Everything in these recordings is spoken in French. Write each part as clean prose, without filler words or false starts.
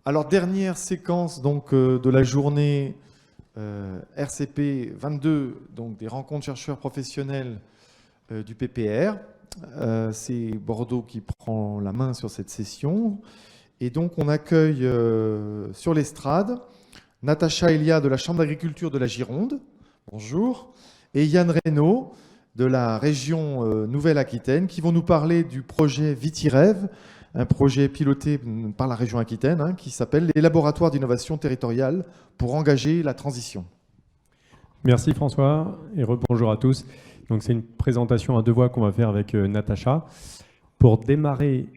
Alors, dernière séquence donc, de la journée RCP 22, donc des rencontres chercheurs professionnels du PPR. C'est Bordeaux qui prend la main sur cette session. Et donc, on accueille sur l'estrade Natacha Elia de la Chambre d'agriculture de la Gironde. Bonjour. Et Yann Reynaud de la région Nouvelle-Aquitaine qui vont nous parler du projet VitiRêve, un projet piloté par la région Aquitaine qui s'appelle les laboratoires d'innovation territoriale pour engager la transition. Merci François et rebonjour à tous. Donc c'est une présentation à deux voix qu'on va faire avec Natacha. Pour démarrer,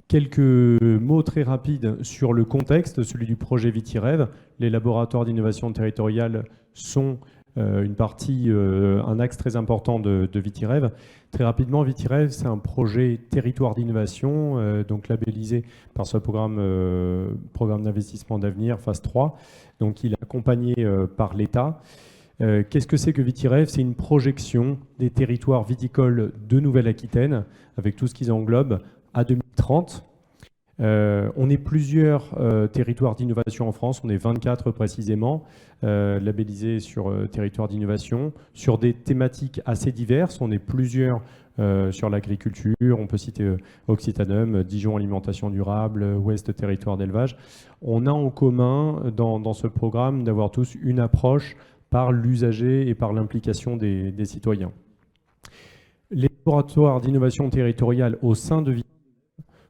quelques mots très rapides sur le contexte, celui du projet VitiRêve. Les laboratoires d'innovation territoriale sont une partie, un axe très important de VitiRêve. Très rapidement, VitiRêve, c'est un projet territoire d'innovation, donc labellisé par ce programme d'investissement d'avenir, phase 3. Donc il est accompagné par l'État. Qu'est-ce que c'est que VitiRêve? C'est une projection des territoires viticoles de Nouvelle-Aquitaine, avec tout ce qu'ils englobent, à 2030. On est plusieurs territoires d'innovation en France, on est 24 précisément, labellisés sur territoires d'innovation, sur des thématiques assez diverses. On est plusieurs sur l'agriculture, on peut citer Occitanum, Dijon Alimentation Durable, Ouest Territoire d'élevage. On a en commun dans ce programme d'avoir tous une approche par l'usager et par l'implication des citoyens. Les laboratoires d'innovation territoriale au sein de VitiRêve,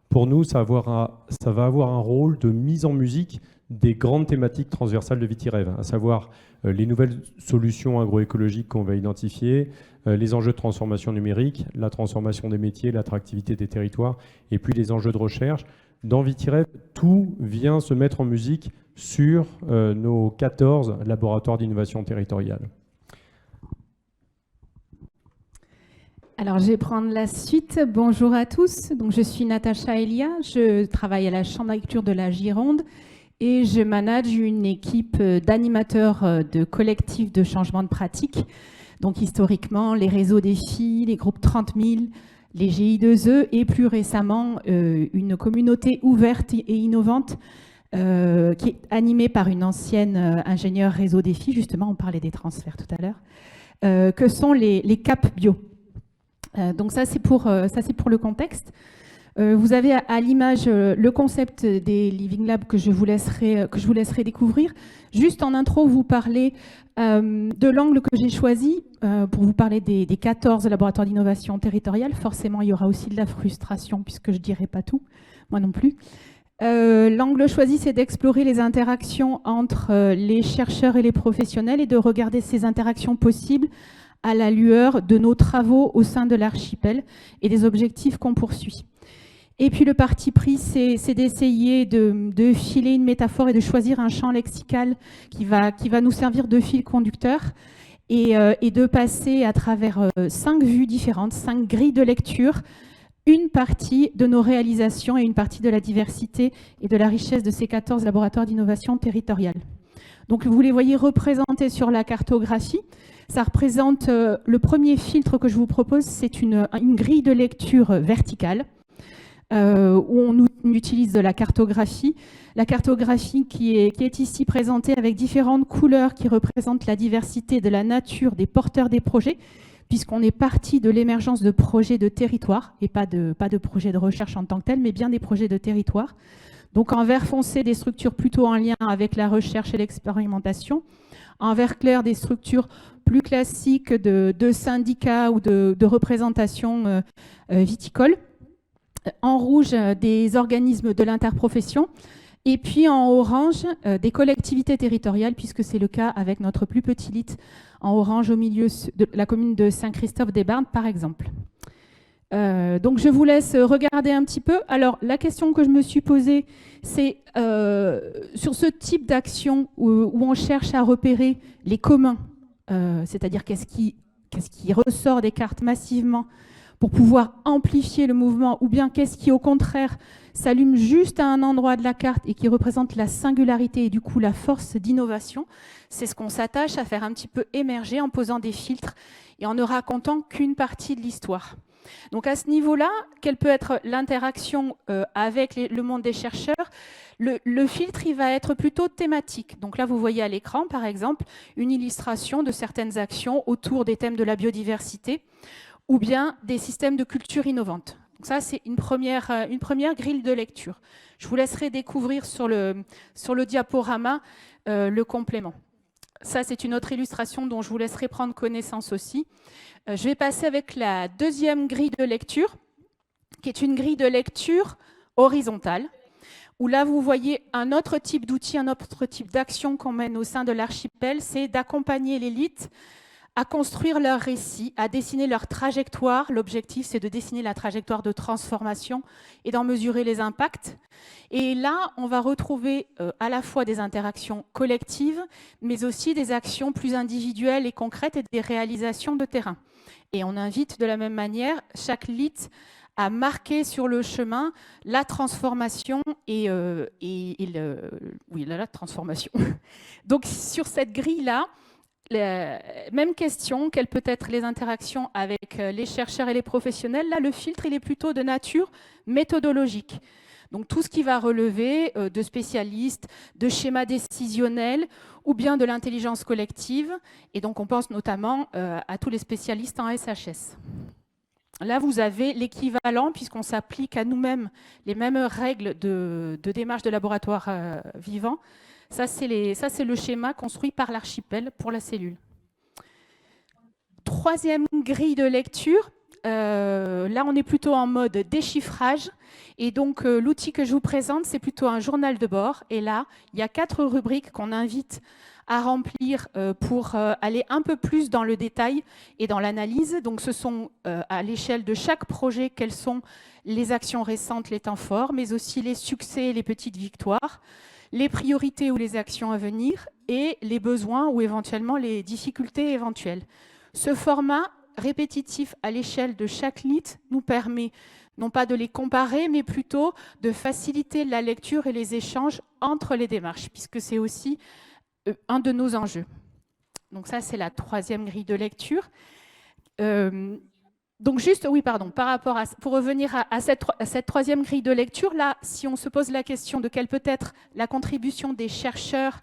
pour nous, ça va avoir un rôle de mise en musique des grandes thématiques transversales de VitiRêve, à savoir les nouvelles solutions agroécologiques qu'on va identifier, les enjeux de transformation numérique, la transformation des métiers, l'attractivité des territoires, et puis les enjeux de recherche. Dans VitiRêve, tout vient se mettre en musique sur nos 14 laboratoires d'innovation territoriale. Alors, je vais prendre la suite. Bonjour à tous. Donc, je suis Natacha Elia. Je travaille à la Chambre d'agriculture de la Gironde et je manage une équipe d'animateurs de collectifs de changement de pratique. Donc, historiquement, les réseaux défis, les groupes 30 000, les GI2E et plus récemment, une communauté ouverte et innovante qui est animée par une ancienne ingénieure réseau défi. Justement, on parlait des transferts tout à l'heure, que sont les CAP Bio. Donc ça c'est pour le contexte. Vous avez à l'image le concept des Living Labs que je vous laisserai découvrir. Juste en intro, vous parlez de l'angle que j'ai choisi pour vous parler des 14 laboratoires d'innovation territoriale. Forcément, il y aura aussi de la frustration puisque je ne dirai pas tout, moi non plus. L'angle choisi, c'est d'explorer les interactions entre les chercheurs et les professionnels et de regarder ces interactions possibles à la lueur de nos travaux au sein de l'archipel et des objectifs qu'on poursuit. Et puis le parti pris, c'est d'essayer de filer une métaphore et de choisir un champ lexical qui va nous servir de fil conducteur et de passer à travers 5 vues différentes, 5 grilles de lecture, une partie de nos réalisations et une partie de la diversité et de la richesse de ces 14 laboratoires d'innovation territoriale. Donc vous les voyez représentés sur la cartographie. Ça représente le premier filtre que je vous propose, c'est une grille de lecture verticale où on utilise de la cartographie. La cartographie qui est ici présentée avec différentes couleurs qui représentent la diversité de la nature des porteurs des projets, puisqu'on est parti de l'émergence de projets de territoire et pas de projets de recherche en tant que tel, mais bien des projets de territoire. Donc en vert foncé, des structures plutôt en lien avec la recherche et l'expérimentation. En vert clair, des structures plus classiques de syndicats ou de représentation viticole. En rouge, des organismes de l'interprofession. Et puis en orange, des collectivités territoriales, puisque c'est le cas avec notre plus petit lit en orange au milieu de la commune de Saint-Christophe-des-Barnes, par exemple. Donc je vous laisse regarder un petit peu. Alors la question que je me suis posée, c'est sur ce type d'action où on cherche à repérer les communs, c'est-à-dire qu'est-ce qui ressort des cartes massivement pour pouvoir amplifier le mouvement, ou bien qu'est-ce qui au contraire s'allume juste à un endroit de la carte et qui représente la singularité et du coup la force d'innovation. C'est ce qu'on s'attache à faire un petit peu émerger en posant des filtres et en ne racontant qu'une partie de l'histoire. Donc à ce niveau-là, quelle peut être l'interaction avec le monde des chercheurs? Le filtre, il va être plutôt thématique. Donc là, vous voyez à l'écran, par exemple, une illustration de certaines actions autour des thèmes de la biodiversité ou bien des systèmes de culture innovantes. Donc ça, c'est une première grille de lecture. Je vous laisserai découvrir sur le diaporama le complément. Ça, c'est une autre illustration dont je vous laisserai prendre connaissance aussi. Je vais passer avec la deuxième grille de lecture, qui est une grille de lecture horizontale, où là, vous voyez un autre type d'outil, un autre type d'action qu'on mène au sein de l'archipel, c'est d'accompagner l'élite à construire leur récit, à dessiner leur trajectoire. L'objectif, c'est de dessiner la trajectoire de transformation et d'en mesurer les impacts. Et là, on va retrouver à la fois des interactions collectives, mais aussi des actions plus individuelles et concrètes et des réalisations de terrain. Et on invite de la même manière chaque LIT à marquer sur le chemin la transformation la transformation. Donc, sur cette grille-là, même question, quelles peuvent être les interactions avec les chercheurs et les professionnels? Là, le filtre, il est plutôt de nature méthodologique. Donc tout ce qui va relever de spécialistes, de schémas décisionnels ou bien de l'intelligence collective. Et donc on pense notamment à tous les spécialistes en SHS. Là, vous avez l'équivalent, puisqu'on s'applique à nous-mêmes les mêmes règles de démarche de laboratoire vivant. Ça, c'est le schéma construit par l'archipel pour la cellule. Troisième grille de lecture, là, on est plutôt en mode déchiffrage. Et donc, l'outil que je vous présente, c'est plutôt un journal de bord. Et là, il y a 4 rubriques qu'on invite à remplir pour aller un peu plus dans le détail et dans l'analyse. Donc, ce sont à l'échelle de chaque projet, quelles sont les actions récentes, les temps forts, mais aussi les succès et les petites victoires, les priorités ou les actions à venir et les besoins ou éventuellement les difficultés éventuelles. Ce format répétitif à l'échelle de chaque LIT nous permet non pas de les comparer, mais plutôt de faciliter la lecture et les échanges entre les démarches, puisque c'est aussi un de nos enjeux. Donc ça, c'est la troisième grille de lecture. Donc juste, oui, pardon, pour revenir à cette troisième grille de lecture, là, si on se pose la question de quelle peut être la contribution des chercheurs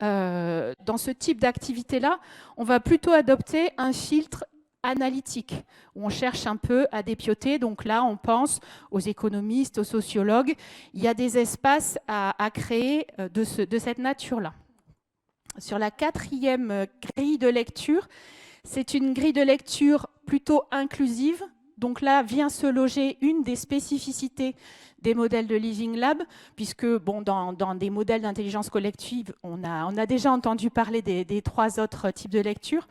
dans ce type d'activité-là, on va plutôt adopter un filtre analytique, où on cherche un peu à dépioter. Donc là, on pense aux économistes, aux sociologues. Il y a des espaces à créer de cette nature-là. Sur la quatrième grille de lecture, c'est une grille de lecture plutôt inclusive. Donc là, vient se loger une des spécificités des modèles de Living Lab, puisque bon, dans des modèles d'intelligence collective, on a déjà entendu parler des 3 autres types de lecture.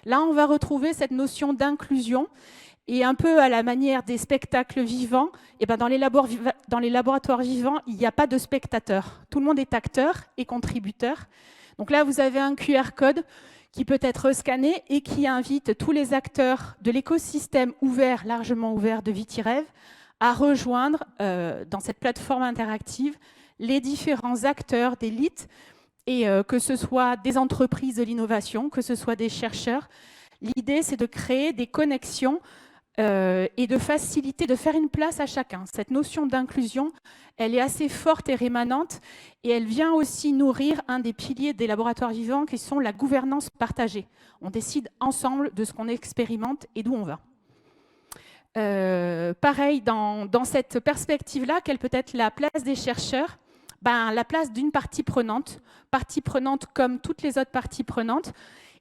Là, on va retrouver cette notion d'inclusion et un peu à la manière des spectacles vivants, et ben dans les laboratoires vivants, il n'y a pas de spectateurs. Tout le monde est acteur et contributeur. Donc là, vous avez un QR code qui peut être scanné et qui invite tous les acteurs de l'écosystème ouvert, largement ouvert de VitiRêve, à rejoindre dans cette plateforme interactive les différents acteurs des LIT, et que ce soit des entreprises de l'innovation, que ce soit des chercheurs. L'idée, c'est de créer des connexions et de faciliter, de faire une place à chacun. Cette notion d'inclusion, elle est assez forte et rémanente, et elle vient aussi nourrir un des piliers des laboratoires vivants qui sont la gouvernance partagée. On décide ensemble de ce qu'on expérimente et d'où on va. Pareil, dans cette perspective-là, quelle peut être la place des chercheurs? La place d'une partie prenante comme toutes les autres parties prenantes.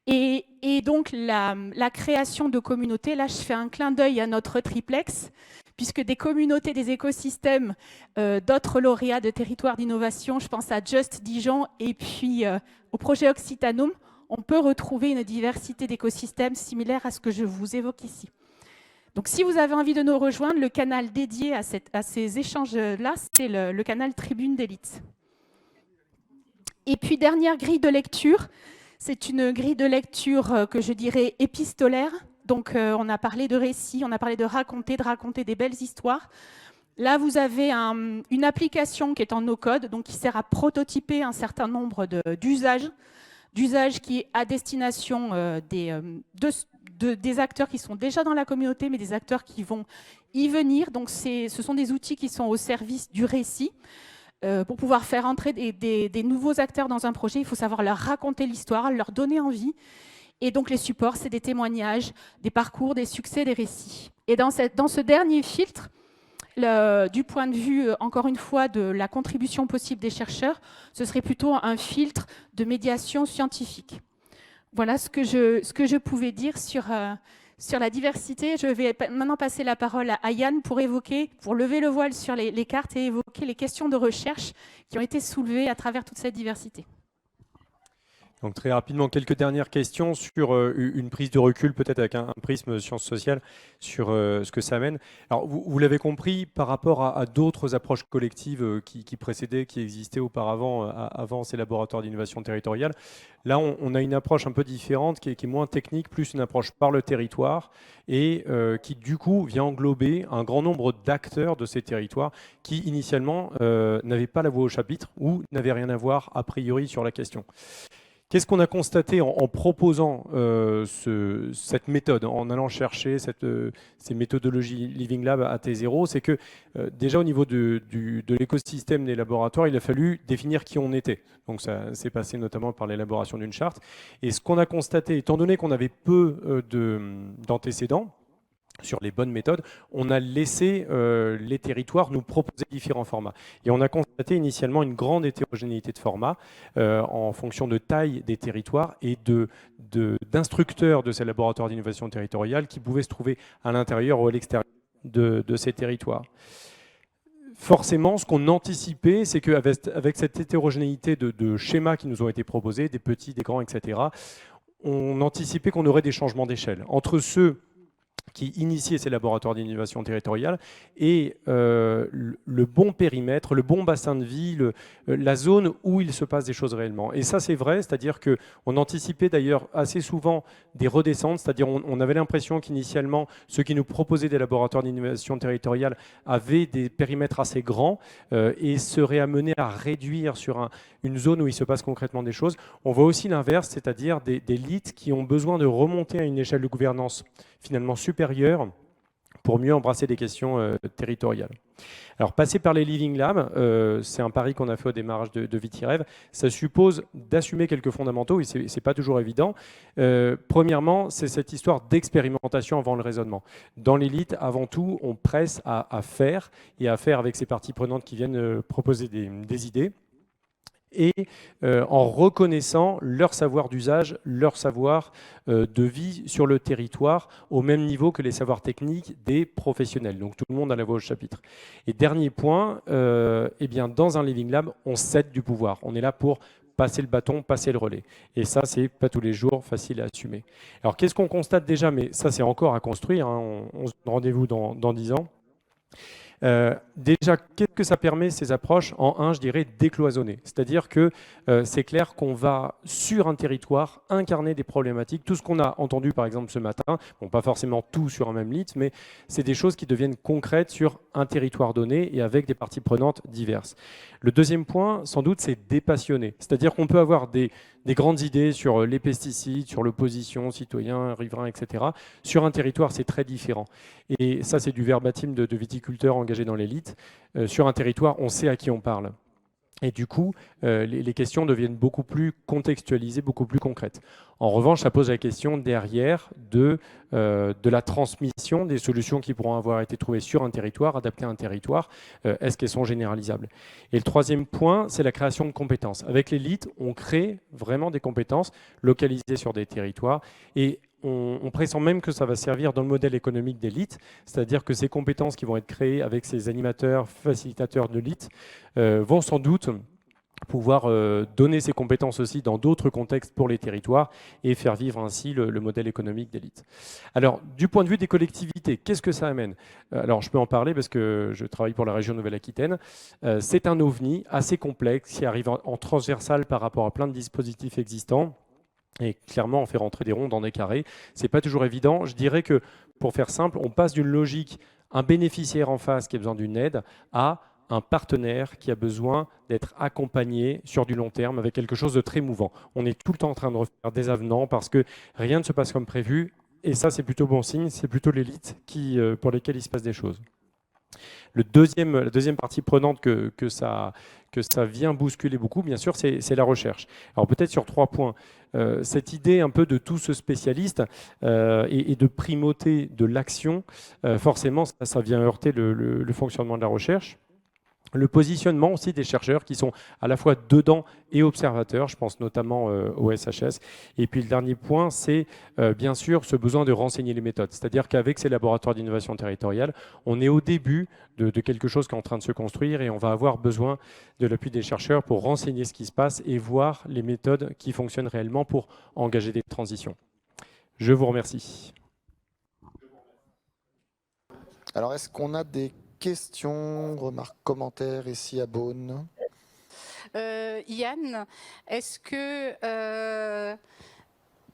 Et donc, la création de communautés, là, je fais un clin d'œil à notre triplex, puisque des communautés, des écosystèmes, d'autres lauréats de territoires d'innovation, je pense à Just Dijon et puis au projet Occitanum, on peut retrouver une diversité d'écosystèmes similaires à ce que je vous évoque ici. Donc, si vous avez envie de nous rejoindre, le canal dédié à ces échanges-là, c'est le canal Tribune d'Élite. Et puis, dernière grille de lecture, c'est une grille de lecture que je dirais épistolaire. Donc, on a parlé de récits, on a parlé de raconter des belles histoires. Là, vous avez une application qui est en no-code, donc qui sert à prototyper un certain nombre d'usages qui est à destination de des acteurs qui sont déjà dans la communauté, mais des acteurs qui vont y venir. Donc, ce sont des outils qui sont au service du récit. Pour pouvoir faire entrer des nouveaux acteurs dans un projet, il faut savoir leur raconter l'histoire, leur donner envie. Et donc, les supports, c'est des témoignages, des parcours, des succès, des récits. Et dans ce dernier filtre, du point de vue, encore une fois, de la contribution possible des chercheurs, ce serait plutôt un filtre de médiation scientifique. Voilà ce que je pouvais dire sur la diversité. Je vais maintenant passer la parole à Yann pour lever le voile sur les cartes et évoquer les questions de recherche qui ont été soulevées à travers toute cette diversité. Donc très rapidement, quelques dernières questions sur une prise de recul, peut-être avec un prisme sciences sociales, sur ce que ça amène. Alors, vous l'avez compris, par rapport à d'autres approches collectives qui précédaient, qui existaient auparavant, avant ces laboratoires d'innovation territoriale, là, on a une approche un peu différente, qui est moins technique, plus une approche par le territoire, et qui, du coup, vient englober un grand nombre d'acteurs de ces territoires qui, initialement, n'avaient pas la voix au chapitre ou n'avaient rien à voir, a priori, sur la question. Qu'est-ce qu'on a constaté en proposant cette méthode, en allant chercher ces méthodologies Living Lab à T0? C'est que déjà au niveau de l'écosystème des laboratoires, il a fallu définir qui on était. Donc ça s'est passé notamment par l'élaboration d'une charte. Et ce qu'on a constaté, étant donné qu'on avait peu d'antécédents sur les bonnes méthodes, on a laissé les territoires nous proposer différents formats. Et on a constaté initialement une grande hétérogénéité de formats en fonction de taille des territoires et d'instructeurs de ces laboratoires d'innovation territoriale qui pouvaient se trouver à l'intérieur ou à l'extérieur de ces territoires. Forcément, ce qu'on anticipait, c'est qu'avec cette hétérogénéité de schémas qui nous ont été proposés, des petits, des grands, etc., on anticipait qu'on aurait des changements d'échelle entre ceux qui initiait ces laboratoires d'innovation territoriale et le bon périmètre, le bon bassin de vie, la zone où il se passe des choses réellement. Et ça, c'est vrai, c'est-à-dire qu'on anticipait d'ailleurs assez souvent des redescentes, c'est-à-dire on avait l'impression qu'initialement, ceux qui nous proposaient des laboratoires d'innovation territoriale avaient des périmètres assez grands et seraient amenés à réduire sur une zone où il se passe concrètement des choses. On voit aussi l'inverse, c'est-à-dire des leads qui ont besoin de remonter à une échelle de gouvernance finalement supérieure pour mieux embrasser des questions territoriales. Alors, passer par les Living Labs, c'est un pari qu'on a fait au démarrage de VitiRêve. Ça suppose d'assumer quelques fondamentaux, et ce n'est pas toujours évident. Premièrement, c'est cette histoire d'expérimentation avant le raisonnement. Dans l'élite, avant tout, on presse à faire, et à faire avec ces parties prenantes qui viennent proposer des idées, et en reconnaissant leur savoir d'usage, leur savoir de vie sur le territoire au même niveau que les savoirs techniques des professionnels. Donc tout le monde a la voix au chapitre. Et dernier point, eh bien, dans un Living Lab, on cède du pouvoir. On est là pour passer le bâton, passer le relais. Et ça, c'est pas tous les jours facile à assumer. Alors qu'est-ce qu'on constate déjà? Mais ça, c'est encore à construire. Hein. On se donne rendez-vous dans 10 ans. Déjà, qu'est-ce que ça permet, ces approches? En un, je dirais, décloisonner. C'est-à-dire que c'est clair qu'on va, sur un territoire, incarner des problématiques. Tout ce qu'on a entendu, par exemple, ce matin, bon, pas forcément tout sur un même lead, mais c'est des choses qui deviennent concrètes sur un territoire donné et avec des parties prenantes diverses. Le deuxième point, sans doute, c'est dépassionner. C'est-à-dire qu'on peut avoir des grandes idées sur les pesticides, sur l'opposition, citoyens, riverains, etc. Sur un territoire, c'est très différent. Et ça, c'est du verbatim de viticulteurs engagés dans l'élite. Sur un territoire, on sait à qui on parle. Et du coup, les questions deviennent beaucoup plus contextualisées, beaucoup plus concrètes. En revanche, ça pose la question derrière de la transmission des solutions qui pourront avoir été trouvées sur un territoire, adaptées à un territoire. Est-ce qu'elles sont généralisables? Et le troisième point, c'est la création de compétences. Avec l'élite, on crée vraiment des compétences localisées sur des territoires et on pressent même que ça va servir dans le modèle économique d'élite, c'est-à-dire que ces compétences qui vont être créées avec ces animateurs, facilitateurs de l'élite vont sans doute pouvoir donner ces compétences aussi dans d'autres contextes pour les territoires et faire vivre ainsi le modèle économique d'élite. Alors, du point de vue des collectivités, qu'est-ce que ça amène? Alors, je peux en parler parce que je travaille pour la région Nouvelle-Aquitaine. C'est un ovni assez complexe qui arrive en transversal par rapport à plein de dispositifs existants. Et clairement, on fait rentrer des ronds dans des carrés. Ce n'est pas toujours évident. Je dirais que, pour faire simple, on passe d'une logique, un bénéficiaire en face qui a besoin d'une aide, à un partenaire qui a besoin d'être accompagné sur du long terme avec quelque chose de très mouvant. On est tout le temps en train de refaire des avenants parce que rien ne se passe comme prévu. Et ça, c'est plutôt bon signe, c'est plutôt l'élite pour lesquelles il se passe des choses. La deuxième partie prenante que ça vient bousculer beaucoup, bien sûr, c'est la recherche. Alors peut-être sur 3 points. Cette idée un peu de tout ce spécialiste et de primauté de l'action, forcément, ça vient heurter le fonctionnement de la recherche. Le positionnement aussi des chercheurs qui sont à la fois dedans et observateurs, je pense notamment au SHS. Et puis le dernier point, c'est bien sûr ce besoin de renseigner les méthodes. C'est-à-dire qu'avec ces laboratoires d'innovation territoriale, on est au début de quelque chose qui est en train de se construire et on va avoir besoin de l'appui des chercheurs pour renseigner ce qui se passe et voir les méthodes qui fonctionnent réellement pour engager des transitions. Je vous remercie. Alors, est-ce qu'on a des questions, remarques, commentaires ici à Beaune? Yann, est-ce que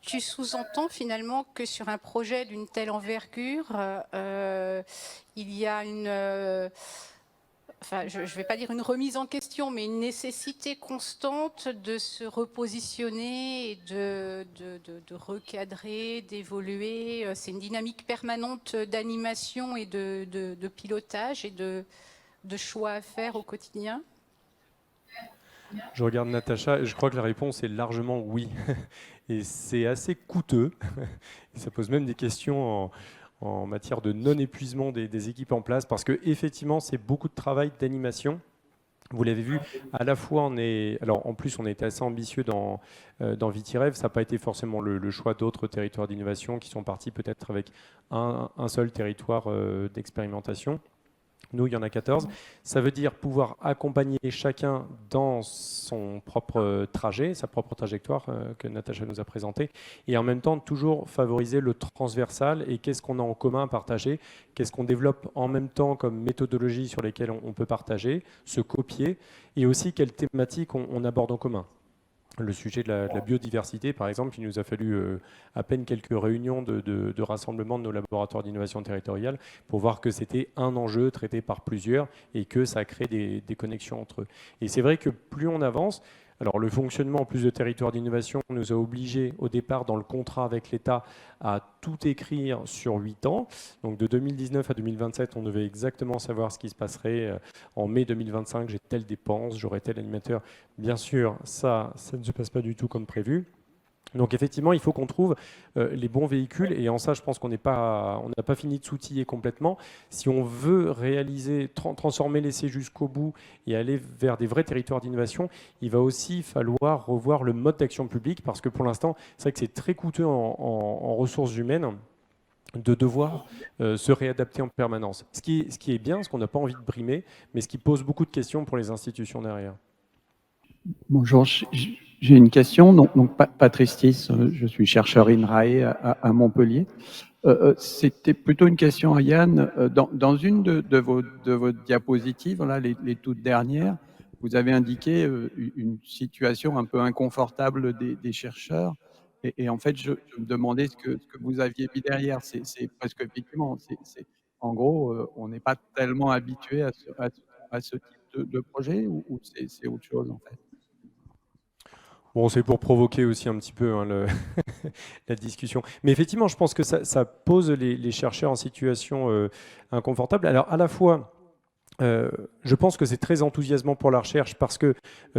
tu sous-entends finalement que sur un projet d'une telle envergure, il y a une, enfin, je ne vais pas dire une remise en question, mais une nécessité constante de se repositionner et de recadrer, d'évoluer. C'est une dynamique permanente d'animation et de pilotage et de choix à faire au quotidien? Je regarde Natacha et je crois que la réponse est largement oui. Et c'est assez coûteux. Et ça pose même des questions en matière de non-épuisement des équipes en place parce qu'effectivement, c'est beaucoup de travail d'animation. Vous l'avez vu, à la fois, en plus, on a été assez ambitieux dans VitiREV. Ça n'a pas été forcément le choix d'autres territoires d'innovation qui sont partis peut-être avec un seul territoire d'expérimentation. Nous, il y en a 14. Ça veut dire pouvoir accompagner chacun dans son propre trajet, sa propre trajectoire que Natacha nous a présentée, et en même temps toujours favoriser le transversal et qu'est-ce qu'on a en commun à partager, qu'est-ce qu'on développe en même temps comme méthodologie sur lesquelles on peut partager, se copier, et aussi quelles thématiques on aborde en commun. Le sujet de la biodiversité, par exemple, il nous a fallu à peine quelques réunions de rassemblement de nos laboratoires d'innovation territoriale pour voir que c'était un enjeu traité par plusieurs et que ça crée des connexions entre eux. Et c'est vrai que plus on avance, alors le fonctionnement en plus de territoires d'innovation nous a obligés au départ dans le contrat avec l'État à tout écrire sur 8 ans. Donc de 2019 à 2027, on devait exactement savoir ce qui se passerait. En mai 2025, j'ai telle dépense, j'aurai tel animateur. Bien sûr, ça ne se passe pas du tout comme prévu. Donc effectivement, il faut qu'on trouve les bons véhicules et en ça, je pense qu'on n'a pas fini de s'outiller complètement. Si on veut réaliser, transformer l'essai jusqu'au bout et aller vers des vrais territoires d'innovation, il va aussi falloir revoir le mode d'action publique parce que pour l'instant, c'est vrai que c'est très coûteux en ressources humaines de devoir se réadapter en permanence. Ce qui est bien, ce qu'on n'a pas envie de brimer, mais ce qui pose beaucoup de questions pour les institutions derrière. Bonjour, j'ai une question. Donc Patrice Thies, je suis chercheur INRAE à Montpellier. C'était plutôt une question à Yann. Dans une de vos diapositives, là, les toutes dernières, vous avez indiqué une situation un peu inconfortable des chercheurs. Et en fait, je me demandais ce que vous aviez mis derrière. C'est parce qu'effectivement, en gros, on n'est pas tellement habitué à ce type de projet ou c'est autre chose en fait? Bon, c'est pour provoquer aussi un petit peu la discussion. Mais effectivement, je pense que ça pose les chercheurs en situation inconfortable. Alors, à la fois, je pense que c'est très enthousiasmant pour la recherche parce que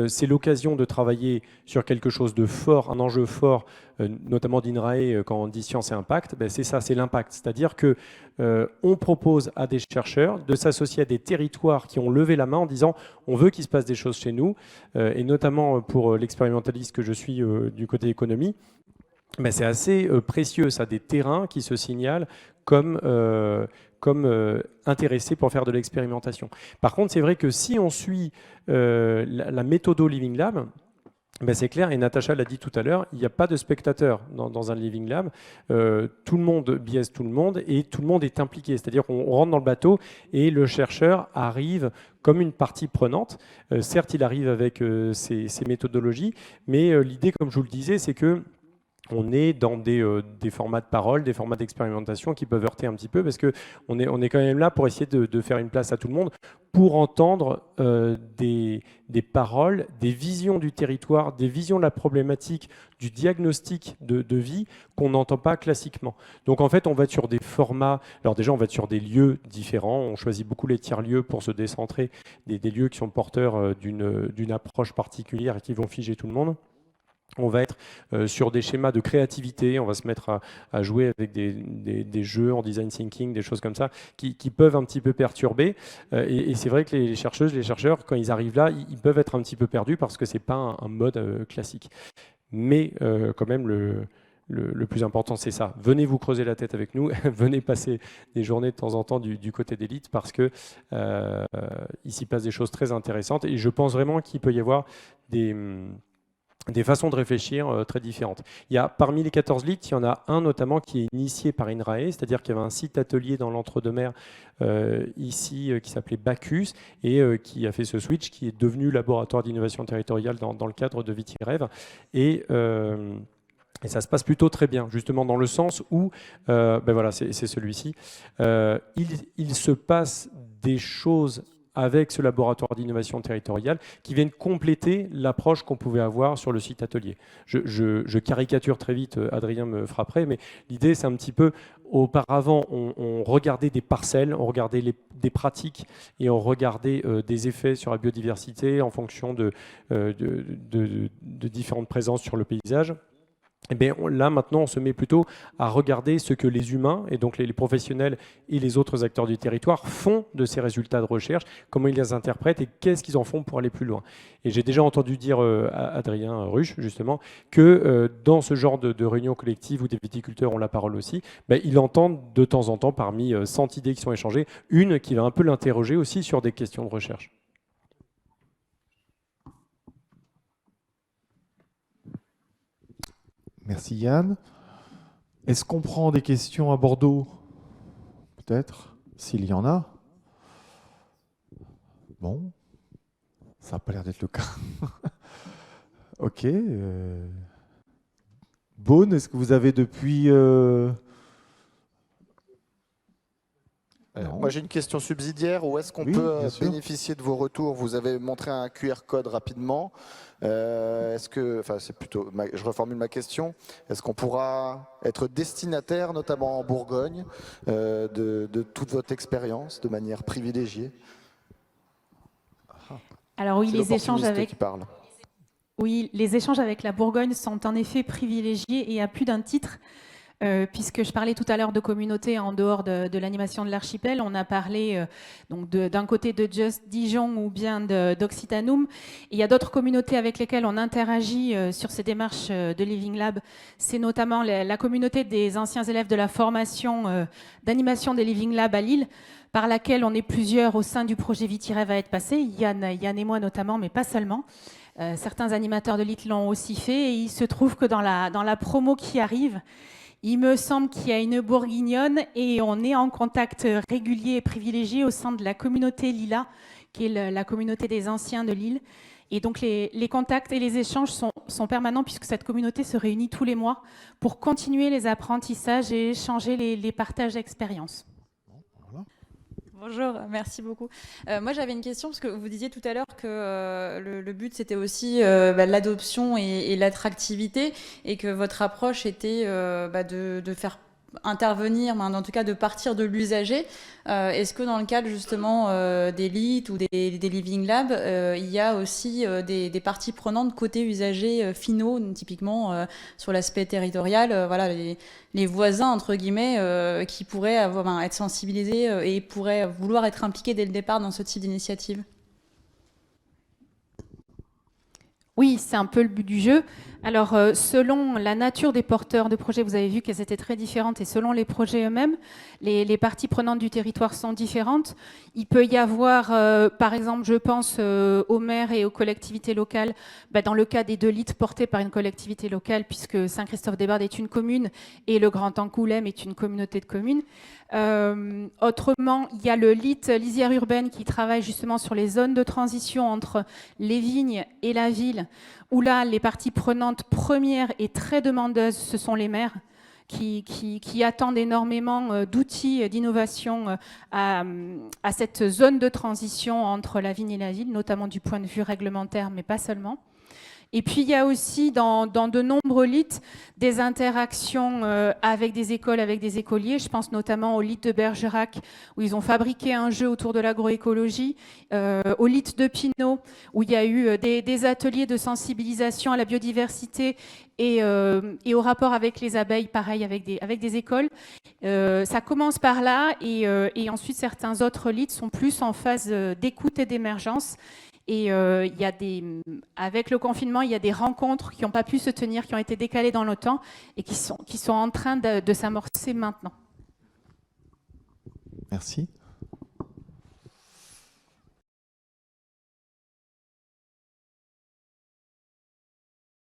c'est l'occasion de travailler sur quelque chose de fort, un enjeu fort, notamment d'INRAE quand on dit science et impact. Ben c'est ça, c'est l'impact. C'est-à-dire qu'on propose à des chercheurs de s'associer à des territoires qui ont levé la main en disant on veut qu'il se passe des choses chez nous, et notamment pour l'expérimentaliste que je suis du côté économie. Ben c'est assez précieux, ça, des terrains qui se signalent comme intéressés pour faire de l'expérimentation. Par contre, c'est vrai que si on suit la méthode Living Lab, ben c'est clair, et Natacha l'a dit tout à l'heure, il n'y a pas de spectateurs dans un Living Lab. Tout le monde biaise tout le monde et tout le monde est impliqué. C'est-à-dire qu'on rentre dans le bateau et le chercheur arrive comme une partie prenante. Certes, il arrive avec ses méthodologies, mais l'idée, comme je vous le disais, c'est que on est dans des formats de parole, des formats d'expérimentation qui peuvent heurter un petit peu parce qu'on est quand même là pour essayer de faire une place à tout le monde, pour entendre des paroles, des visions du territoire, des visions de la problématique, du diagnostic de vie qu'on n'entend pas classiquement. Donc en fait, on va être sur des formats, alors déjà on va être sur des lieux différents, on choisit beaucoup les tiers-lieux pour se décentrer, des lieux qui sont porteurs d'une approche particulière et qui vont figer tout le monde. On va être sur des schémas de créativité, on va se mettre à jouer avec des jeux en design thinking, des choses comme ça, qui peuvent un petit peu perturber. Et c'est vrai que les chercheuses, les chercheurs, quand ils arrivent là, ils peuvent être un petit peu perdus parce que ce n'est pas un mode classique. Mais quand même, le plus important, c'est ça. Venez vous creuser la tête avec nous, venez passer des journées de temps en temps du côté d'élite parce que il s'y passe des choses très intéressantes. Et je pense vraiment qu'il peut y avoir des façons de réfléchir très différentes. Il y a, parmi les 14 leads, il y en a un notamment qui est initié par INRAE, c'est-à-dire qu'il y avait un site atelier dans l'Entre-deux-Mers ici qui s'appelait Bacchus et qui a fait ce switch, qui est devenu laboratoire d'innovation territoriale dans le cadre de VitiRêve. Et ça se passe plutôt très bien, justement dans le sens où, voilà, c'est celui-ci, il se passe des choses avec ce laboratoire d'innovation territoriale qui viennent compléter l'approche qu'on pouvait avoir sur le site atelier. Je caricature très vite, Adrien me frapperait, mais l'idée c'est un petit peu, auparavant on regardait des parcelles, on regardait des pratiques et on regardait des effets sur la biodiversité en fonction de différentes présences sur le paysage. Et bien, là, maintenant, on se met plutôt à regarder ce que les humains, et donc les professionnels et les autres acteurs du territoire, font de ces résultats de recherche, comment ils les interprètent et qu'est-ce qu'ils en font pour aller plus loin. Et j'ai déjà entendu dire à Adrien Ruche, justement, que dans ce genre de réunion collective où des viticulteurs ont la parole aussi, il entend de temps en temps, parmi 100 idées qui sont échangées, une qui va un peu l'interroger aussi sur des questions de recherche. Merci Yann. Est-ce qu'on prend des questions à Bordeaux? Peut-être, s'il y en a. Bon, ça n'a pas l'air d'être le cas. Ok. Beaune, est-ce que vous avez depuis... Moi j'ai une question subsidiaire. Où est-ce qu'on peut bénéficier de vos retours? Vous avez montré un QR code rapidement. Est-ce que, enfin c'est plutôt, je reformule ma question. Est-ce qu'on pourra être destinataire, notamment en Bourgogne, de toute votre expérience de manière privilégiée? Alors oui, les échanges avec... qui parle. Oui, les échanges avec la Bourgogne sont en effet privilégiés et à plus d'un titre. Puisque je parlais tout à l'heure de communautés en dehors de l'animation de l'archipel, on a parlé donc d'un côté de Just Dijon ou bien d'Occitanum. Il y a d'autres communautés avec lesquelles on interagit sur ces démarches de Living Lab. C'est notamment la communauté des anciens élèves de la formation d'animation des Living Lab à Lille, par laquelle on est plusieurs au sein du projet VitiRêve à être passés, Yann et moi notamment, mais pas seulement. Certains animateurs de Lille l'ont aussi fait et il se trouve que dans la promo qui arrive, il me semble qu'il y a une bourguignonne et on est en contact régulier et privilégié au sein de la communauté Lila, qui est la communauté des anciens de Lille. Et donc les contacts et les échanges sont permanents puisque cette communauté se réunit tous les mois pour continuer les apprentissages et échanger les partages d'expériences. Bonjour, merci beaucoup. Moi, j'avais une question parce que vous disiez tout à l'heure que le but, c'était aussi l'adoption et l'attractivité et que votre approche était de faire intervenir, mais en tout cas de partir de l'usager. Est-ce que dans le cadre justement des LIT ou des Living Lab, il y a aussi des parties prenantes côté usagers finaux, typiquement sur l'aspect territorial, voilà, les voisins, entre guillemets, qui pourraient être sensibilisés et pourraient vouloir être impliqués dès le départ dans ce type d'initiative? Oui, c'est un peu le but du jeu. Alors, selon la nature des porteurs de projets, vous avez vu qu'elles étaient très différentes et selon les projets eux-mêmes, les parties prenantes du territoire sont différentes. Il peut y avoir, par exemple, je pense aux maires et aux collectivités locales, dans le cas des 2 LIT portés par une collectivité locale, puisque Saint-Christophe-des-Bardes est une commune et le Grand Angoulême est une communauté de communes. Autrement, il y a le LIT Lisière urbaine qui travaille justement sur les zones de transition entre les vignes et la ville, où là, les parties prenantes composante première et très demandeuse, ce sont les maires qui attendent énormément d'outils d'innovation à cette zone de transition entre la vigne et la ville, notamment du point de vue réglementaire, mais pas seulement. Et puis, il y a aussi dans de nombreux LIT des interactions avec des écoles, avec des écoliers. Je pense notamment au LIT de Bergerac, où ils ont fabriqué un jeu autour de l'agroécologie, au LIT de Pinot, où il y a eu des ateliers de sensibilisation à la biodiversité et au rapport avec les abeilles, pareil, avec des écoles. Ça commence par là, et ensuite, certains autres LIT sont plus en phase d'écoute et d'émergence. Et avec le confinement, il y a des rencontres qui n'ont pas pu se tenir, qui ont été décalées dans le temps et qui sont en train de s'amorcer maintenant. Merci.